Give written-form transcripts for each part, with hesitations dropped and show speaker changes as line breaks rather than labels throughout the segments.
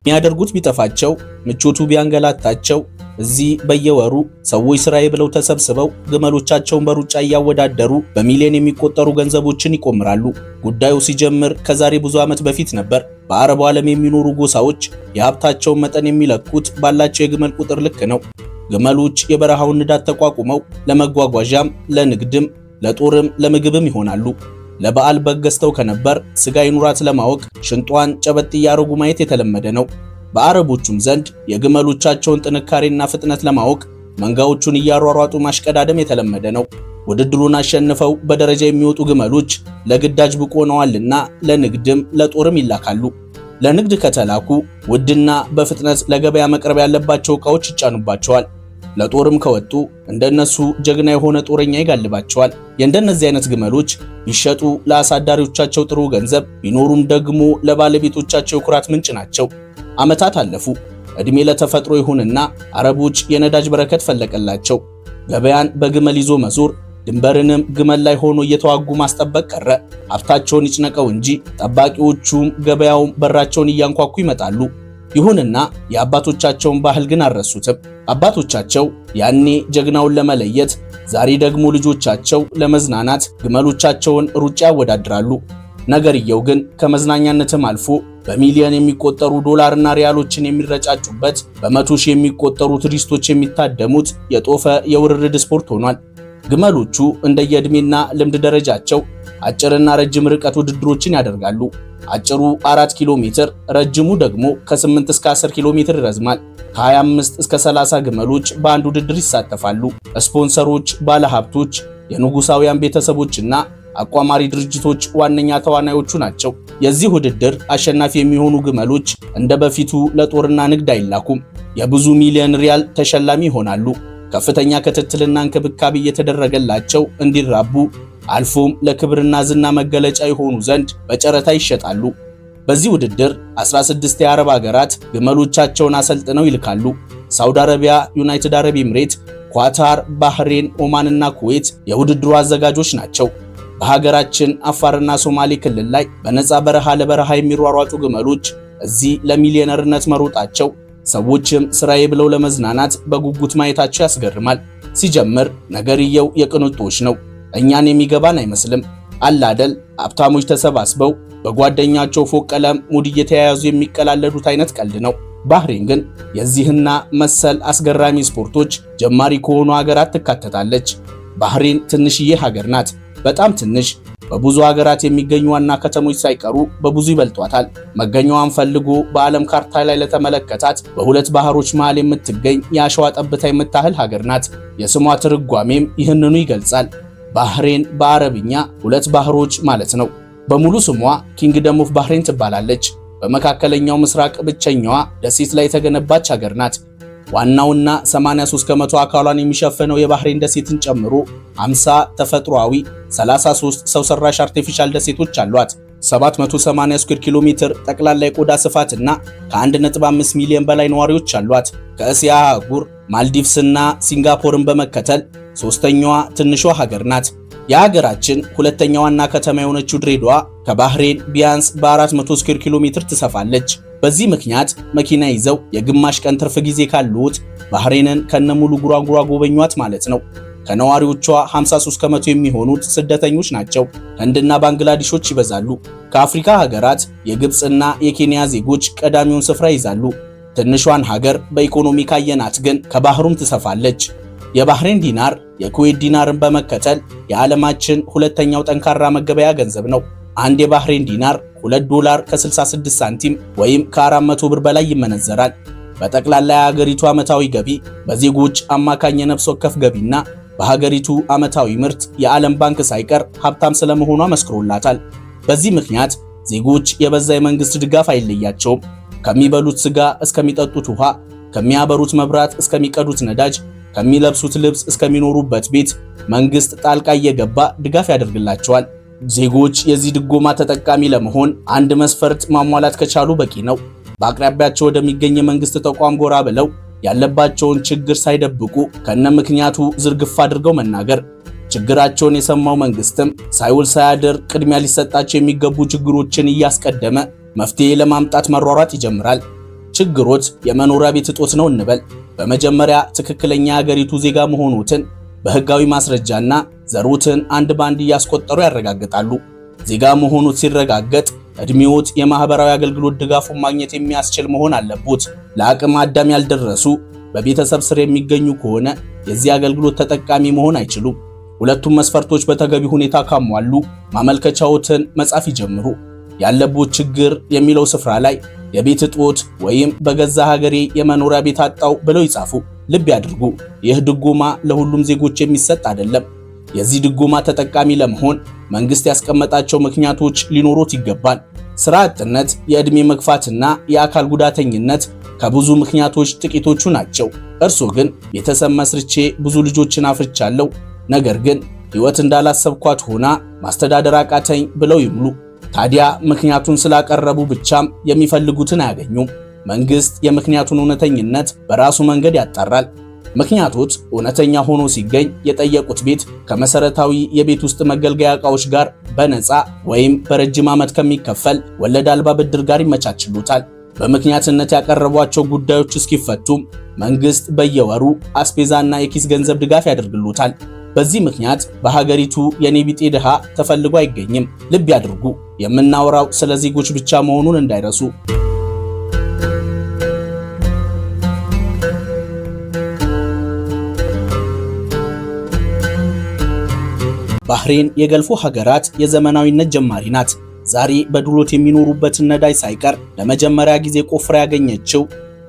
የሚያደርጉት ቢጠፋቸው ምቾቱ ቢያንገላታቸው እዚህ በየወሩ ሰዎች ስራዬ ብለው ተሰብስበው ግመሎቻቸውን በሩጫ እያወዳደሩ በሚሊዮን የሚቆጠሩ ገንዘቦችን ይቆምራሉ። ጉዳዩ ሲጀምር ከዛሬ ብዙ ዓመት በፊት ነበር። በአረቡ ዓለም የሚኖሩ ጎሳዎች የሀብታቸውን መጠን የሚለኩት ባላቸው የግመል ቁጥር ልክ ነው። ግመሎች የበረሃውን ንዳድ ተቋቁመው ለመጓጓዣም፣ ለንግድም፣ ለጦርም ለምግብም ይሆናሉ። ለበዓል በግ ገዝተው ከነበር ስጋ ይኑራት ለማወቅ ሽንጧን ጨበጥ እያረጉ ማየት የተለመደ ነው። በአረቦቹም ዘንድ የግመሎቻቸውን ጥንካሬና ፍጥነት ለማወቅ መንጋዎቹን እያሯሯጡ ማሽቀዳደም የተለመደ ነው። ውድድሩን አሸንፈው በደረጃ የሚወጡ ግመሎች ለግዳጅ ብቁ ሆነዋልና ለንግድም ለጦርም ይላካሉ። ለንግድ ከተላኩ ውድና በፍጥነት ለገበያ መቅረብ ያለባቸው ዕቃዎች ይጫኑባቸዋል። ለጦርም ከወጡ እንደነሱ ጀግና የሆነ ጦረኛ ይጋልባቸዋል። የእንደነዚህ አይነት ግመሎች ቢሸጡ ለአሳዳሪዎቻቸው ጥሩ ገንዘብ ቢኖሩም ደግሞ ለባለቤቶቻቸው ኩራት ምንጭ ናቸው። ዓመታት አለፉ። እድሜ ለተፈጥሮ ይሁንና አረቦች የነዳጅ በረከት ፈለቀላቸው። ገበያን በግመል ይዞ መዞር ድንበርንም ግመል ላይ ሆኖ እየተዋጉ ማስጠበቅ ቀረ። ሀብታቸውን ይጭነቀው እንጂ ጠባቂዎቹም ገበያውም በራቸውን እያንኳኩ ይመጣሉ። ይሁንና የአባቶቻቸውን ባህል ግን አልረሱትም። አባቶቻቸው ያኔ ጀግናውን ለመለየት፣ ዛሬ ደግሞ ልጆቻቸው ለመዝናናት ግመሎቻቸውን ሩጫ ያወዳድራሉ። ነገርየው ግን ከመዝናኛነትም አልፎ በሚሊዮን የሚቆጠሩ ዶላርና ሪያሎችን የሚረጫጩበት፣ በመቶ ሺህ የሚቆጠሩ ቱሪስቶች የሚታደሙት የጦፈ የውርርድ ስፖርት ሆኗል። ግመሎቹ እንደየዕድሜና ልምድ ደረጃቸው አጭርና ረጅም ርቀት ውድድሮችን ያደርጋሉ። አጭሩ 4 ኪሎ ሜትር፣ ረጅሙ ደግሞ ከ8 እስከ 10 ኪሎ ሜትር ይረዝማል። ከ25 እስከ 30 ግመሎች በአንድ ውድድር ይሳተፋሉ። ስፖንሰሮች፣ ባለሀብቶች፣ የንጉሳውያን ቤተሰቦችና አቋማሪ ድርጅቶች ዋነኛ ተዋናዮቹ ናቸው። የዚህ ውድድር አሸናፊ የሚሆኑ ግመሎች እንደ በፊቱ ለጦርና ንግድ አይላኩም። የብዙ ሚሊዮን ሪያል ተሸላሚ ይሆናሉ። ከፍተኛ ክትትልና እንክብካቤ እየተደረገላቸው እንዲራቡ አልፎም ለክብርና ዝና መገለጫ የሆኑ ዘንድ በጨረታ ይሸጣሉ። በዚህ ውድድር 16 የአረብ ሀገራት ግመሎቻቸውን አሰልጥነው ይልካሉ። ሳውዲ አረቢያ፣ ዩናይትድ አረብ ኤምሬት፣ ኳታር፣ ባህሬን፣ ኦማንና ኩዌት የውድድሩ አዘጋጆች ናቸው። በሀገራችን አፋርና ሶማሌ ክልል ላይ በነፃ በረሃ ለበረሃ የሚሯሯጡ ግመሎች እዚህ ለሚሊዮነርነት መሮጣቸው ሰዎችም ስራዬ ብለው ለመዝናናት በጉጉት ማየታቸው ያስገርማል። ሲጀምር ነገርየው የቅንጦች ነው። እኛን የሚገባን አይመስልም። አላደል ሀብታሞች ተሰባስበው በጓደኛቸው ፎቅ ቀለም ሙድ እየተያያዙ የሚቀላለዱት አይነት ቀልድ ነው። ባህሬን ግን የዚህና መሰል አስገራሚ ስፖርቶች ጀማሪ ከሆኑ ሀገራት ትካተታለች። ባህሬን ትንሽዬ ሀገር ናት። በጣም ትንሽ። በብዙ ሀገራት የሚገኙ ዋና ከተሞች ሳይቀሩ በብዙ ይበልጧታል። መገኛዋን ፈልጎ በዓለም ካርታ ላይ ለተመለከታት በሁለት ባህሮች መሃል የምትገኝ የአሸዋ ጠብታ የምታህል ሀገር ናት። የስሟ ትርጓሜም ይህንኑ ይገልጻል። ባህሬን በአረብኛ ሁለት ባህሮች ማለት ነው። በሙሉ ስሟ ኪንግደም ኦፍ ባህሬን ትባላለች። በመካከለኛው ምስራቅ ብቸኛዋ ደሴት ላይ የተገነባች ሀገር ናት። ዋናውና 83 ከመቶ አካሏን የሚሸፍነው የባህሬን ደሴትን ጨምሮ 50 ተፈጥሯዊ፣ 33 ሰው ሰራሽ አርቲፊሻል ደሴቶች አሏት። 780 ስኩዌር ኪሎ ሜትር ጠቅላላ የቆዳ ስፋትና ከ1.5 ሚሊዮን በላይ ነዋሪዎች አሏት። ከእስያ አህጉር ማልዲቭስና ሲንጋፖርን በመከተል ሶስተኛዋ ትንሿ ሀገር ናት። የሀገራችን ሁለተኛ ዋና ከተማ የሆነችው ድሬዳዋ ከባህሬን ቢያንስ በ400 ስኩዌር ኪሎ ሜትር ትሰፋለች። በዚህ ምክንያት መኪና ይዘው የግማሽ ቀን ትርፍ ጊዜ ካሉት ባህሬንን ከነሙሉ ጉራጉራ ጎበኟት ማለት ነው። ከነዋሪዎቿ 53 ከመቶ የሚሆኑት ስደተኞች ናቸው። ህንድና ባንግላዴሾች ይበዛሉ። ከአፍሪካ ሀገራት የግብፅና የኬንያ ዜጎች ቀዳሚውን ስፍራ ይዛሉ። ትንሿን ሀገር በኢኮኖሚ ካየናት ግን ከባህሩም ትሰፋለች። የባህሬን ዲናር የኩዌት ዲናርን በመከተል የዓለማችን ሁለተኛው ጠንካራ መገበያ ገንዘብ ነው። አንድ የባህሬን ዲናር 2 ዶላር ከ66 ሳንቲም ወይም ከ400 ብር በላይ ይመነዘራል። በጠቅላላ የሀገሪቱ ዓመታዊ ገቢ በዜጎች አማካኝ የነፍስ ወከፍ ገቢና በሀገሪቱ ዓመታዊ ምርት የዓለም ባንክ ሳይቀር ሀብታም ስለመሆኗ መስክሮላታል። በዚህ ምክንያት ዜጎች የበዛ የመንግስት ድጋፍ አይለያቸውም። ከሚበሉት ስጋ እስከሚጠጡት ውሃ፣ ከሚያበሩት መብራት እስከሚቀዱት ነዳጅ፣ ከሚለብሱት ልብስ እስከሚኖሩበት ቤት መንግስት ጣልቃ እየገባ ድጋፍ ያደርግላቸዋል። ዜጎች የዚህ ድጎማ ተጠቃሚ ለመሆን አንድ መስፈርት ማሟላት ከቻሉ በቂ ነው። በአቅራቢያቸው ወደሚገኝ የመንግስት ተቋም ጎራ ብለው ያለባቸውን ችግር ሳይደብቁ ከነ ምክንያቱ ዝርግፍ አድርገው መናገር። ችግራቸውን የሰማው መንግስትም ሳይውል ሳያድር ቅድሚያ ሊሰጣቸው የሚገቡ ችግሮችን እያስቀደመ መፍትሄ ለማምጣት መሯሯጥ ይጀምራል። ችግሮት የመኖሪያ ቤት እጦት ነው እንበል። በመጀመሪያ ትክክለኛ የሀገሪቱ ዜጋ መሆኑትን በህጋዊ ማስረጃና ዘሩትን አንድ ባንድ እያስቆጠሩ ያረጋግጣሉ። ዜጋ መሆኑት ሲረጋገጥ እድሜዎት የማህበራዊ አገልግሎት ድጋፉን ማግኘት የሚያስችል መሆን አለበት። ለአቅመ አዳም ያልደረሱ በቤተሰብ ስር የሚገኙ ከሆነ የዚህ አገልግሎት ተጠቃሚ መሆን አይችሉም። ሁለቱም መስፈርቶች በተገቢ ሁኔታ ካሟሉ ማመልከቻዎትን መጻፍ ይጀምሩ። ያለበት ችግር የሚለው ስፍራ ላይ የቤት እጦት ወይም በገዛ ሀገሬ የመኖሪያ ቤት አጣው ብለው ይጻፉ። ልብ ያድርጉ፣ ይህ ድጎማ ለሁሉም ዜጎች የሚሰጥ አይደለም። የዚህ ድጎማ ተጠቃሚ ለመሆን መንግስት ያስቀመጣቸው ምክንያቶች ሊኖሩት ይገባል። ስራ አጥነት፣ የዕድሜ መግፋትና የአካል ጉዳተኝነት ከብዙ ምክንያቶች ጥቂቶቹ ናቸው። እርሶ ግን ቤተሰብ መስርቼ ብዙ ልጆችን አፍርቻለሁ፣ ነገር ግን ህይወት እንዳላሰብኳት ሆና ማስተዳደር አቃተኝ ብለው ይምሉ። ታዲያ ምክንያቱን ስላቀረቡ ብቻም የሚፈልጉትን አያገኙም። መንግስት የምክንያቱን እውነተኝነት በራሱ መንገድ ያጣራል። ምክንያቶች እውነተኛ ሆኖ ሲገኝ የጠየቁት ቤት ከመሰረታዊ የቤት ውስጥ መገልገያ ዕቃዎች ጋር በነፃ ወይም በረጅም ዓመት ከሚከፈል ወለድ አልባ ብድር ጋር ይመቻችሉታል። በምክንያትነት ያቀረቧቸው ጉዳዮች እስኪፈቱም መንግስት በየወሩ አስቤዛና የኪስ ገንዘብ ድጋፍ ያደርግሉታል። በዚህ ምክንያት በሀገሪቱ የኔ ቢጤ ድሃ ተፈልጎ አይገኝም። ልብ ያድርጉ፣ የምናወራው ስለ ዜጎች ብቻ መሆኑን እንዳይረሱ። ባህሬን የገልፎ ሀገራት የዘመናዊነት ጀማሪ ናት። ዛሬ በድሎት የሚኖሩበትን ነዳጅ ሳይቀር ለመጀመሪያ ጊዜ ቆፍራ ያገኘችው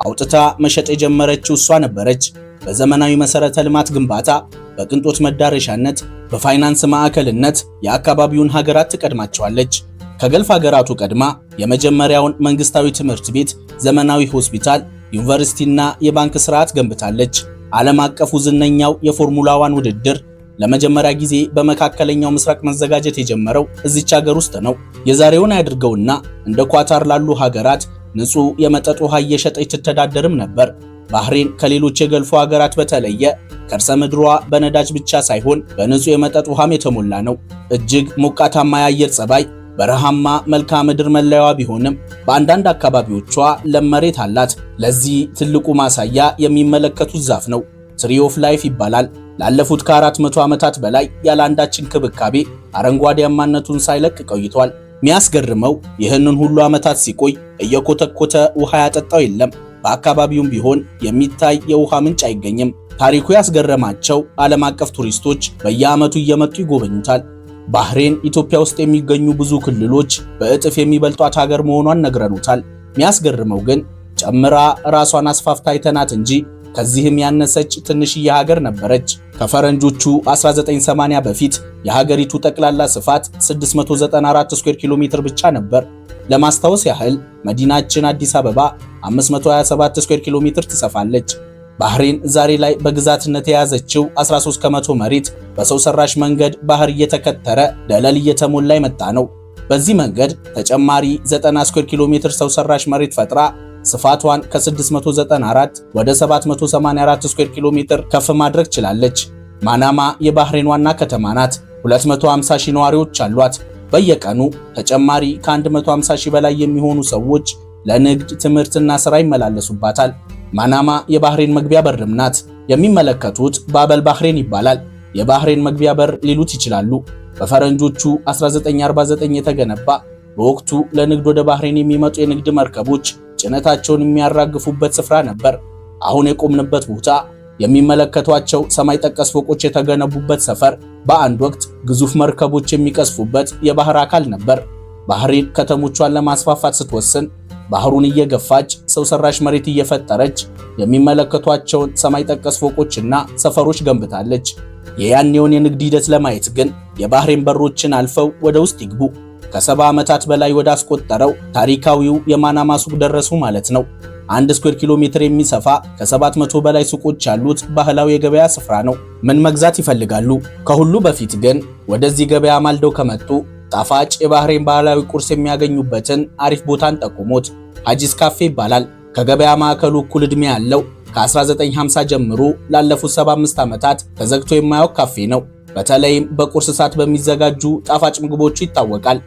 አውጥታ መሸጥ የጀመረችው እሷ ነበረች። በዘመናዊ መሰረተ ልማት ግንባታ፣ በቅንጦት መዳረሻነት፣ በፋይናንስ ማዕከልነት የአካባቢውን ሀገራት ትቀድማቸዋለች። ከገልፍ ሀገራቱ ቀድማ የመጀመሪያውን መንግስታዊ ትምህርት ቤት፣ ዘመናዊ ሆስፒታል፣ ዩኒቨርሲቲና የባንክ ስርዓት ገንብታለች። ዓለም አቀፉ ዝነኛው የፎርሙላ 1 ውድድር ለመጀመሪያ ጊዜ በመካከለኛው ምስራቅ መዘጋጀት የጀመረው እዚች ሀገር ውስጥ ነው። የዛሬውን ያድርገውና እንደ ኳታር ላሉ ሀገራት ንጹህ የመጠጥ ውሃ እየሸጠች ትተዳደርም ነበር። ባህሬን ከሌሎች የገልፎ ሀገራት በተለየ ከርሰ ምድሯ በነዳጅ ብቻ ሳይሆን በንጹህ የመጠጥ ውሃም የተሞላ ነው። እጅግ ሞቃታማ የአየር ጸባይ፣ በረሃማ መልክዓ ምድር መለያዋ ቢሆንም በአንዳንድ አካባቢዎቿ ለም መሬት አላት። ለዚህ ትልቁ ማሳያ የሚመለከቱት ዛፍ ነው። ትሪ ኦፍ ላይፍ ይባላል። ላለፉት ከ400 ዓመታት በላይ ያለ አንዳች እንክብካቤ አረንጓዴያማነቱን ሳይለቅ ቆይቷል። የሚያስገርመው ይህንን ሁሉ ዓመታት ሲቆይ እየኮተኮተ ውሃ ያጠጣው የለም። በአካባቢውም ቢሆን የሚታይ የውሃ ምንጭ አይገኝም። ታሪኩ ያስገረማቸው ዓለም አቀፍ ቱሪስቶች በየዓመቱ እየመጡ ይጎበኙታል። ባህሬን ኢትዮጵያ ውስጥ የሚገኙ ብዙ ክልሎች በእጥፍ የሚበልጧት ሀገር መሆኗን ነግረኑታል። የሚያስገርመው ግን ጨምራ ራሷን አስፋፍታ አይተናት እንጂ ከዚህም ያነሰች ትንሽዬ ሀገር ነበረች። ከፈረንጆቹ 1980 በፊት የሀገሪቱ ጠቅላላ ስፋት 694 ስኩዌር ኪሎ ሜትር ብቻ ነበር። ለማስታወስ ያህል መዲናችን አዲስ አበባ 527 ስኩዌር ኪሎ ሜትር ትሰፋለች። ባህሬን ዛሬ ላይ በግዛትነት የያዘችው 13 ከመቶ መሬት በሰው ሰራሽ መንገድ ባህር እየተከተረ ደለል እየተሞላ የመጣ ነው። በዚህ መንገድ ተጨማሪ 90 ስኩዌር ኪሎ ሜትር ሰው ሰራሽ መሬት ፈጥራ ስፋቷን ከ694 ወደ 784 ስኩዌር ኪሎ ሜትር ከፍ ማድረግ ችላለች። ማናማ የባህሬን ዋና ከተማ ናት። 250 ሺህ ነዋሪዎች አሏት። በየቀኑ ተጨማሪ ከ150 ሺህ በላይ የሚሆኑ ሰዎች ለንግድ፣ ትምህርትና ሥራ ይመላለሱባታል። ማናማ የባህሬን መግቢያ በርም ናት። የሚመለከቱት ባበል ባህሬን ይባላል። የባህሬን መግቢያ በር ሊሉት ይችላሉ። በፈረንጆቹ 1949 የተገነባ በወቅቱ ለንግድ ወደ ባህሬን የሚመጡ የንግድ መርከቦች ጭነታቸውን የሚያራግፉበት ስፍራ ነበር። አሁን የቆምንበት ቦታ የሚመለከቷቸው ሰማይ ጠቀስ ፎቆች የተገነቡበት ሰፈር በአንድ ወቅት ግዙፍ መርከቦች የሚቀስፉበት የባህር አካል ነበር። ባህሬን ከተሞቿን ለማስፋፋት ስትወስን ባህሩን እየገፋች ሰው ሰራሽ መሬት እየፈጠረች የሚመለከቷቸውን ሰማይ ጠቀስ ፎቆችና ሰፈሮች ገንብታለች። የያኔውን የንግድ ሂደት ለማየት ግን የባህሬን በሮችን አልፈው ወደ ውስጥ ይግቡ። ከ70 ዓመታት በላይ ወደ አስቆጠረው ታሪካዊው የማናማ ሱቅ ደረሱ ማለት ነው። 1 ስኩዌር ኪሎ ሜትር የሚሰፋ ከ700 በላይ ሱቆች ያሉት ባህላዊ የገበያ ስፍራ ነው። ምን መግዛት ይፈልጋሉ? ከሁሉ በፊት ግን ወደዚህ ገበያ ማልደው ከመጡ ጣፋጭ የባህሬን ባህላዊ ቁርስ የሚያገኙበትን አሪፍ ቦታን ጠቁሞት። ሀጂስ ካፌ ይባላል። ከገበያ ማዕከሉ እኩል ዕድሜ ያለው ከ1950 ጀምሮ ላለፉት 75 ዓመታት ተዘግቶ የማያውቅ ካፌ ነው። በተለይም በቁርስ ሰዓት በሚዘጋጁ ጣፋጭ ምግቦቹ ይታወቃል።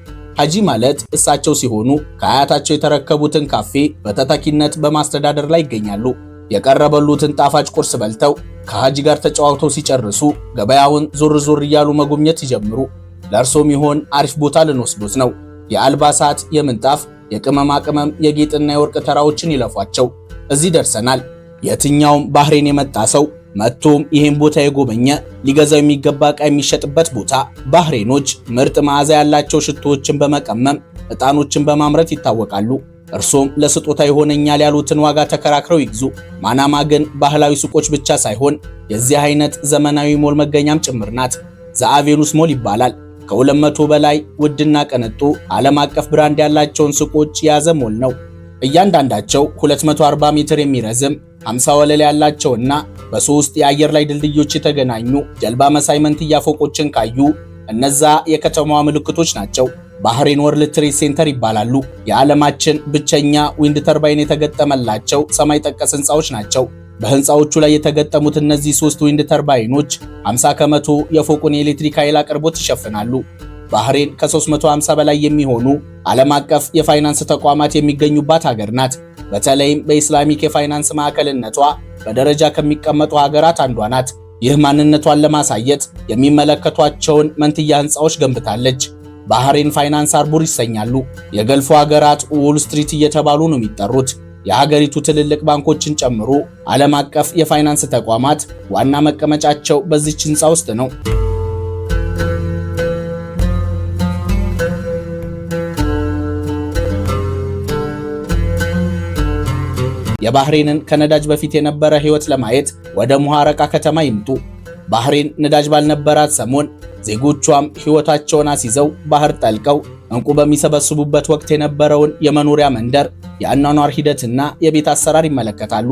ሐጂ ማለት እሳቸው ሲሆኑ ከአያታቸው የተረከቡትን ካፌ በተተኪነት በማስተዳደር ላይ ይገኛሉ። የቀረበሉትን ጣፋጭ ቁርስ በልተው ከሐጂ ጋር ተጨዋውተው ሲጨርሱ ገበያውን ዞር ዞር እያሉ መጎብኘት ሲጀምሩ ለእርሶም ይሆን አሪፍ ቦታ ልንወስዶት ነው። የአልባሳት፣ የምንጣፍ፣ የቅመማ ቅመም፣ የጌጥና የወርቅ ተራዎችን ይለፏቸው። እዚህ ደርሰናል። የትኛውም ባህሬን የመጣ ሰው መጥቶም ይሄን ቦታ የጎበኘ ሊገዛው የሚገባ ዕቃ የሚሸጥበት ቦታ። ባህሬኖች ምርጥ መዓዛ ያላቸው ሽቶዎችን በመቀመም ዕጣኖችን በማምረት ይታወቃሉ። እርሶም ለስጦታ ይሆነኛል ያሉትን ዋጋ ተከራክረው ይግዙ። ማናማ ግን ባህላዊ ሱቆች ብቻ ሳይሆን የዚህ አይነት ዘመናዊ ሞል መገኛም ጭምር ናት። ዘአቬኑስ ሞል ይባላል። ከ200 በላይ ውድና ቅንጡ ዓለም አቀፍ ብራንድ ያላቸውን ሱቆች የያዘ ሞል ነው። እያንዳንዳቸው 240 ሜትር የሚረዝም 50 ወለል ያላቸውና በሶስት የአየር ላይ ድልድዮች የተገናኙ ጀልባ መሳይ መንትያ ፎቆችን ካዩ እነዛ የከተማዋ ምልክቶች ናቸው። ባህሬን ወርልድ ትሬድ ሴንተር ይባላሉ። የዓለማችን ብቸኛ ዊንድ ተርባይን የተገጠመላቸው ሰማይ ጠቀስ ህንፃዎች ናቸው። በህንፃዎቹ ላይ የተገጠሙት እነዚህ ሶስት ዊንድ ተርባይኖች 50 ከመቶ የፎቁን የኤሌክትሪክ ኃይል አቅርቦት ይሸፍናሉ። ባህሬን ከ350 በላይ የሚሆኑ ዓለም አቀፍ የፋይናንስ ተቋማት የሚገኙባት ሀገር ናት። በተለይም በኢስላሚክ የፋይናንስ ማዕከልነቷ በደረጃ ከሚቀመጡ ሀገራት አንዷ ናት። ይህ ማንነቷን ለማሳየት የሚመለከቷቸውን መንትያ ህንፃዎች ገንብታለች። ባህሬን ፋይናንስ አርቡር ይሰኛሉ። የገልፎ ሀገራት ዎል ስትሪት እየተባሉ ነው የሚጠሩት። የሀገሪቱ ትልልቅ ባንኮችን ጨምሮ ዓለም አቀፍ የፋይናንስ ተቋማት ዋና መቀመጫቸው በዚች ህንፃ ውስጥ ነው። የባህሬንን ከነዳጅ በፊት የነበረ ህይወት ለማየት ወደ ሙሃረቃ ከተማ ይምጡ። ባህሬን ነዳጅ ባልነበራት ሰሞን ዜጎቿም ህይወታቸውን አስይዘው ባህር ጠልቀው እንቁ በሚሰበስቡበት ወቅት የነበረውን የመኖሪያ መንደር የአኗኗር ሂደትና የቤት አሰራር ይመለከታሉ።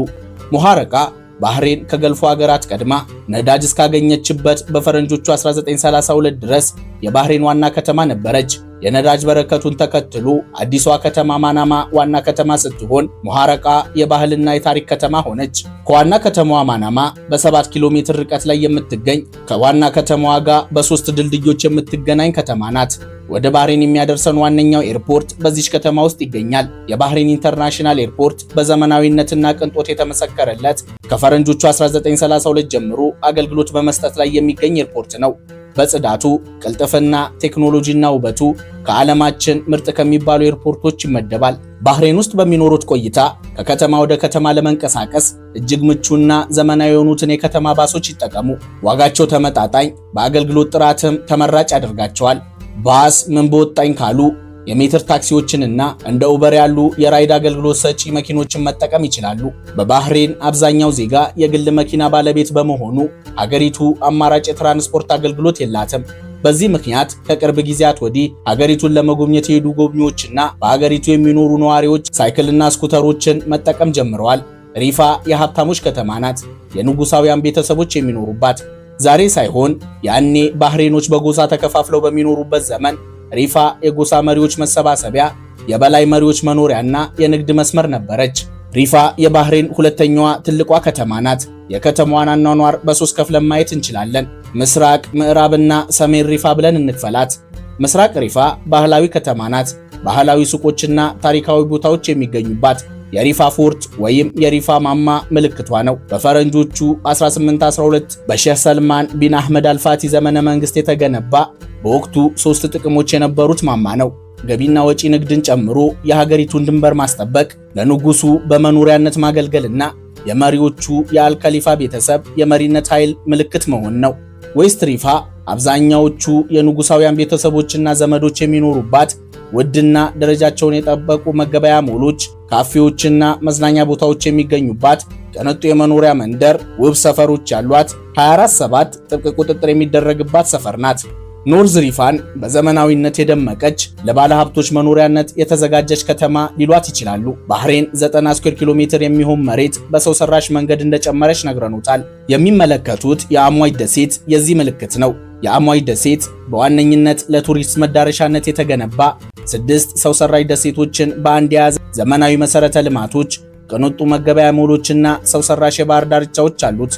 ሙሃረቃ ባህሬን ከገልፎ ሀገራት ቀድማ ነዳጅ እስካገኘችበት በፈረንጆቹ 1932 ድረስ የባህሬን ዋና ከተማ ነበረች። የነዳጅ በረከቱን ተከትሎ አዲሷ ከተማ ማናማ ዋና ከተማ ስትሆን ሙሃረቃ የባህልና የታሪክ ከተማ ሆነች። ከዋና ከተማዋ ማናማ በ7 ኪሎ ሜትር ርቀት ላይ የምትገኝ ከዋና ከተማዋ ጋር በ3 ድልድዮች የምትገናኝ ከተማ ናት። ወደ ባህሬን የሚያደርሰን ዋነኛው ኤርፖርት በዚች ከተማ ውስጥ ይገኛል። የባህሬን ኢንተርናሽናል ኤርፖርት በዘመናዊነትና ቅንጦት የተመሰከረለት ከፈረንጆቹ 1932 ጀምሮ አገልግሎት በመስጠት ላይ የሚገኝ ኤርፖርት ነው። በጽዳቱ፣ ቅልጥፍና፣ ቴክኖሎጂና ውበቱ ከዓለማችን ምርጥ ከሚባሉ ኤርፖርቶች ይመደባል። ባህሬን ውስጥ በሚኖሩት ቆይታ ከከተማ ወደ ከተማ ለመንቀሳቀስ እጅግ ምቹና ዘመናዊ የሆኑትን የከተማ ባሶች ይጠቀሙ። ዋጋቸው ተመጣጣኝ፣ በአገልግሎት ጥራትም ተመራጭ ያደርጋቸዋል። ባስ ምን በወጣኝ ካሉ የሜትር ታክሲዎችንና እንደ ኡበር ያሉ የራይድ አገልግሎት ሰጪ መኪኖችን መጠቀም ይችላሉ። በባህሬን አብዛኛው ዜጋ የግል መኪና ባለቤት በመሆኑ ሀገሪቱ አማራጭ የትራንስፖርት አገልግሎት የላትም። በዚህ ምክንያት ከቅርብ ጊዜያት ወዲህ ሀገሪቱን ለመጎብኘት የሄዱ ጎብኚዎችና በሀገሪቱ የሚኖሩ ነዋሪዎች ሳይክልና ስኩተሮችን መጠቀም ጀምረዋል። ሪፋ የሀብታሞች ከተማ ናት፣ የንጉሳውያን ቤተሰቦች የሚኖሩባት። ዛሬ ሳይሆን ያኔ ባህሬኖች በጎሳ ተከፋፍለው በሚኖሩበት ዘመን ሪፋ የጎሳ መሪዎች መሰባሰቢያ፣ የበላይ መሪዎች መኖሪያና የንግድ መስመር ነበረች። ሪፋ የባህሬን ሁለተኛዋ ትልቋ ከተማ ናት። የከተማዋን አኗኗር በሶስት ከፍለን ማየት እንችላለን። ምስራቅ፣ ምዕራብና ሰሜን ሪፋ ብለን እንክፈላት። ምስራቅ ሪፋ ባህላዊ ከተማ ናት። ባህላዊ ሱቆችና ታሪካዊ ቦታዎች የሚገኙባት። የሪፋ ፎርት ወይም የሪፋ ማማ ምልክቷ ነው። በፈረንጆቹ 1812 በሼህ ሰልማን ቢን አህመድ አልፋቲ ዘመነ መንግስት የተገነባ በወቅቱ 3 ጥቅሞች የነበሩት ማማ ነው። ገቢና ወጪ ንግድን ጨምሮ የሀገሪቱን ድንበር ማስጠበቅ፣ ለንጉሱ በመኖሪያነት ማገልገልና የመሪዎቹ የአልከሊፋ ቤተሰብ የመሪነት ኃይል ምልክት መሆን ነው። ዌስት ሪፋ አብዛኛዎቹ የንጉሳውያን ቤተሰቦችና ዘመዶች የሚኖሩባት ውድና ደረጃቸውን የጠበቁ መገበያ ሞሎች፣ ካፌዎችና መዝናኛ ቦታዎች የሚገኙባት ቅንጡ የመኖሪያ መንደር፣ ውብ ሰፈሮች ያሏት 24/7 ጥብቅ ቁጥጥር የሚደረግባት ሰፈር ናት። ኖርዝ ሪፋን በዘመናዊነት የደመቀች ለባለ ሀብቶች መኖሪያነት የተዘጋጀች ከተማ ሊሏት ይችላሉ። ባህሬን 90 ስኩዌር ኪሎ ሜትር የሚሆን መሬት በሰው ሰራሽ መንገድ እንደጨመረች ነግረኑታል። የሚመለከቱት የአሟይ ደሴት የዚህ ምልክት ነው። የአሟይ ደሴት በዋነኝነት ለቱሪስት መዳረሻነት የተገነባ 6 ሰው ሰራሽ ደሴቶችን በአንድ የያዘ ዘመናዊ መሰረተ ልማቶች፣ ቅንጡ መገበያ ሞሎችና ሰው ሰራሽ የባህር ዳርቻዎች አሉት።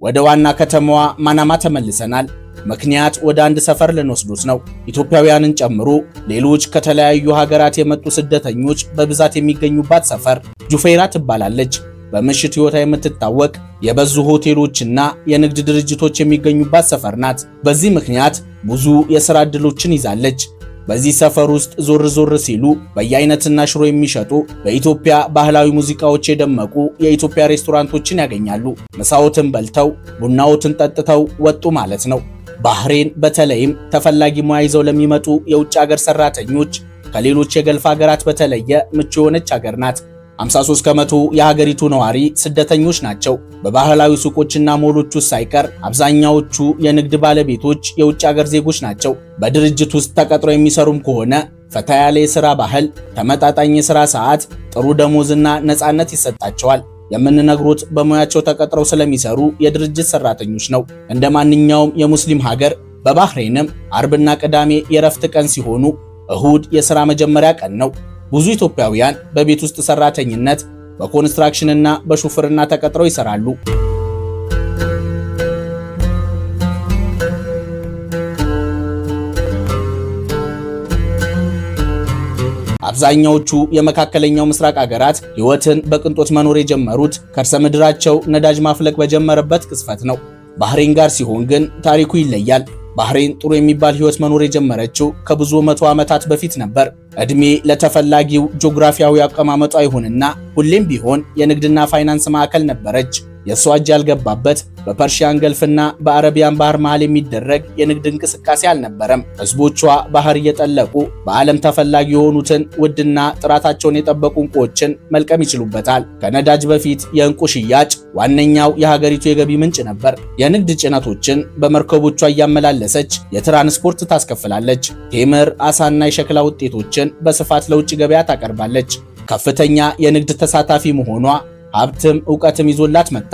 ወደ ዋና ከተማዋ ማናማ ተመልሰናል። ምክንያት ወደ አንድ ሰፈር ልንወስዱት ነው። ኢትዮጵያውያንን ጨምሮ ሌሎች ከተለያዩ ሀገራት የመጡ ስደተኞች በብዛት የሚገኙባት ሰፈር ጁፌራ ትባላለች። በምሽት ሕይወታ የምትታወቅ የበዙ ሆቴሎችና የንግድ ድርጅቶች የሚገኙባት ሰፈር ናት። በዚህ ምክንያት ብዙ የሥራ ዕድሎችን ይዛለች። በዚህ ሰፈር ውስጥ ዞር ዞር ሲሉ በየአይነትና ሽሮ የሚሸጡ በኢትዮጵያ ባህላዊ ሙዚቃዎች የደመቁ የኢትዮጵያ ሬስቶራንቶችን ያገኛሉ። ምሳዎትን በልተው ቡናዎትን ጠጥተው ወጡ ማለት ነው። ባህሬን በተለይም ተፈላጊ ሙያ ይዘው ለሚመጡ የውጭ ሀገር ሰራተኞች ከሌሎች የገልፍ ሀገራት በተለየ ምቹ የሆነች ሀገር ናት። 53 ከመቶ የሀገሪቱ ነዋሪ ስደተኞች ናቸው። በባህላዊ ሱቆችና ሞሎች ውስጥ ሳይቀር አብዛኛዎቹ የንግድ ባለቤቶች የውጭ ሀገር ዜጎች ናቸው። በድርጅት ውስጥ ተቀጥረው የሚሰሩም ከሆነ ፈታ ያለ የሥራ ባህል፣ ተመጣጣኝ የሥራ ሰዓት፣ ጥሩ ደሞዝና ነፃነት ይሰጣቸዋል። የምንነግሩት በሙያቸው ተቀጥረው ስለሚሰሩ የድርጅት ሰራተኞች ነው። እንደ ማንኛውም የሙስሊም ሀገር በባህሬንም አርብና ቅዳሜ የረፍት ቀን ሲሆኑ እሁድ የሥራ መጀመሪያ ቀን ነው። ብዙ ኢትዮጵያውያን በቤት ውስጥ ሰራተኝነት፣ በኮንስትራክሽንና በሹፍርና ተቀጥረው ይሰራሉ። አብዛኛዎቹ የመካከለኛው ምስራቅ ሀገራት ሕይወትን በቅንጦት መኖር የጀመሩት ከርሰ ምድራቸው ነዳጅ ማፍለቅ በጀመረበት ቅጽበት ነው። ባህሬን ጋር ሲሆን ግን ታሪኩ ይለያል። ባህሬን ጥሩ የሚባል ሕይወት መኖር የጀመረችው ከብዙ መቶ ዓመታት በፊት ነበር። ዕድሜ ለተፈላጊው ጂኦግራፊያዊ አቀማመጧ ይሁንና ሁሌም ቢሆን የንግድና ፋይናንስ ማዕከል ነበረች። የእሷ እጅ ያልገባበት በፐርሺያን ገልፍና በአረቢያን ባህር መሃል የሚደረግ የንግድ እንቅስቃሴ አልነበረም። ሕዝቦቿ ባህር እየጠለቁ በዓለም ተፈላጊ የሆኑትን ውድና ጥራታቸውን የጠበቁ ዕንቁዎችን መልቀም ይችሉበታል። ከነዳጅ በፊት የዕንቁ ሽያጭ ዋነኛው የሀገሪቱ የገቢ ምንጭ ነበር። የንግድ ጭነቶችን በመርከቦቿ እያመላለሰች የትራንስፖርት ታስከፍላለች። ቴምር፣ አሳና የሸክላ ውጤቶችን በስፋት ለውጭ ገበያ ታቀርባለች። ከፍተኛ የንግድ ተሳታፊ መሆኗ ሀብትም ዕውቀትም ይዞላት መጣ።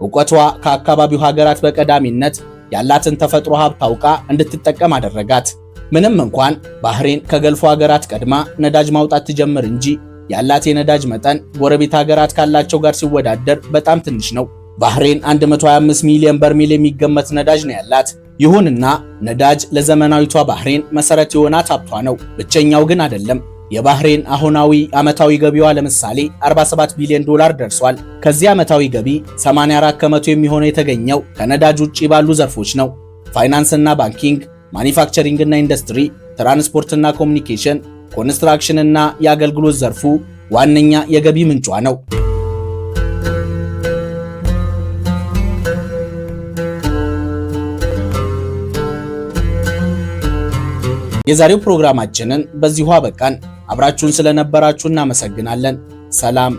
ዕውቀቷ ከአካባቢው ሀገራት በቀዳሚነት ያላትን ተፈጥሮ ሀብት አውቃ እንድትጠቀም አደረጋት። ምንም እንኳን ባህሬን ከገልፎ ሀገራት ቀድማ ነዳጅ ማውጣት ትጀምር እንጂ ያላት የነዳጅ መጠን ጎረቤት ሀገራት ካላቸው ጋር ሲወዳደር በጣም ትንሽ ነው። ባህሬን 125 ሚሊዮን በርሜል የሚገመት ነዳጅ ነው ያላት። ይሁንና ነዳጅ ለዘመናዊቷ ባህሬን መሰረት የሆናት ሀብቷ ነው። ብቸኛው ግን አይደለም። የባህሬን አሁናዊ ዓመታዊ ገቢዋ ለምሳሌ 47 ቢሊዮን ዶላር ደርሷል። ከዚህ ዓመታዊ ገቢ 84 ከመቶ የሚሆነው የተገኘው ከነዳጅ ውጪ ባሉ ዘርፎች ነው። ፋይናንስና ባንኪንግ፣ ማኒፋክቸሪንግና ኢንዱስትሪ፣ ትራንስፖርትና ኮሙኒኬሽን፣ ኮንስትራክሽንና የአገልግሎት ዘርፉ ዋነኛ የገቢ ምንጯ ነው። የዛሬው ፕሮግራማችንን በዚሁ አበቃን። አብራችሁን ስለነበራችሁ እናመሰግናለን። ሰላም።